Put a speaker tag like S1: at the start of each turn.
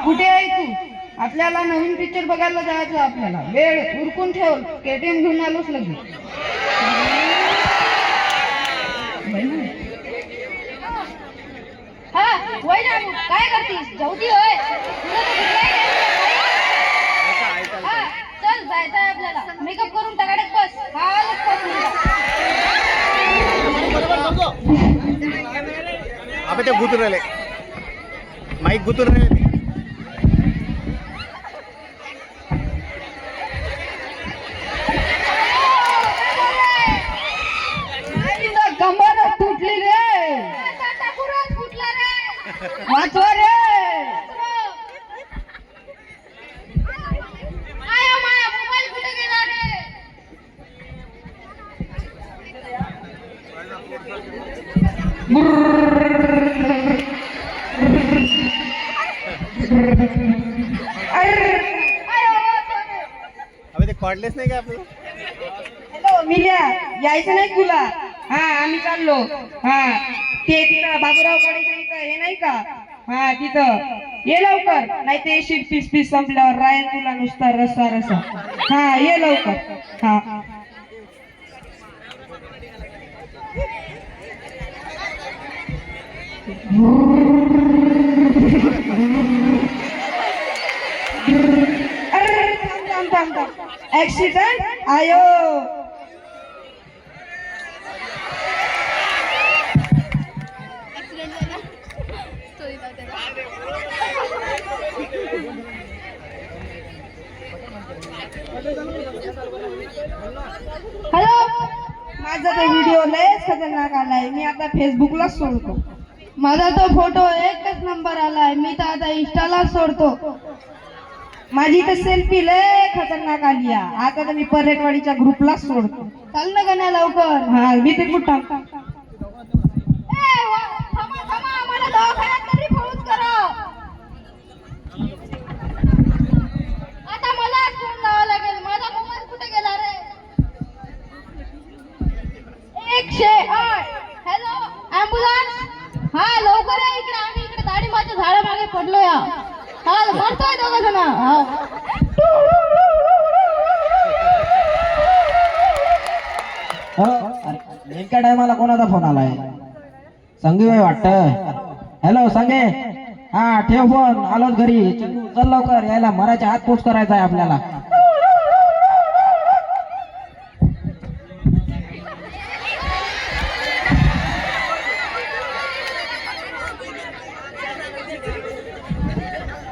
S1: कुठे आहे तू? आपल्याला नवीन पिक्चर बघायला जायचं. आपल्याला वेळ उरकून ठेव. केटीएम घेऊन आलोच लगेच.
S2: हा वय जानू काय करतीस? जाऊती होय. चल जायचंय आपल्याला. मेकअप करून टाकाडे बस.
S3: अबे ते गुतून राहिले, माईक गुतून राहिले.
S1: कंबर तुटली रे.
S2: फुटला रे.
S1: वाचवा रे.
S2: आया माया मोबाईल कुठे गेला रे?
S3: अबे ते कॉर्डलेस नाही का आपलं?
S1: हॅलो मिल्या, यायचं नाही तुला? हा आम्ही चाललो. हा ते तिथं बाबूराव कडेच्या इथं हे नाही का? हा तिथं ये लवकर, नाही ते पीस संपल्यावर राहील तुला नुसता रस्सा रस्सा. हा ये लवकर. हा अरे थांब. ऍक्सिडेंट आयो.
S2: हॅलो
S1: माझा तो व्हिडिओ लयच खतरनाक आलाय. मी आता फेसबुकला सोडतो.
S2: माझा तो फोटो एकच नंबर आलाय. मी तर आता इंस्टाला सोडतो.
S1: माझी तर सेल्फी लय खतरनाक आली आहे. आता तर मी पर्यटवाडीच्या ग्रुपला सोडतो.
S2: चाल ना गण्या लवकर.
S1: हा मी ते कुठं
S2: थांबा आम्हाला दवाखान्यात तरी फोन करा. आता मला फोन लावावा लागेल. माझा मोबाईल कुठे गेला रे? 108. Hello ambulance. हा लवकर या इकडे. आम्ही इकडे दाढीमाच्या झाडामागे पडलो या. हा मरतोय दोघ जण.
S4: नेमक्या टायमाला कोणाचा फोन आलाय? संगी बाई वाटत. हॅलो संगे. हा ठेव फोन. आलोच घरी. चल लवकर, यायला मरायच्या हात पोच करायचा आहे आपल्याला.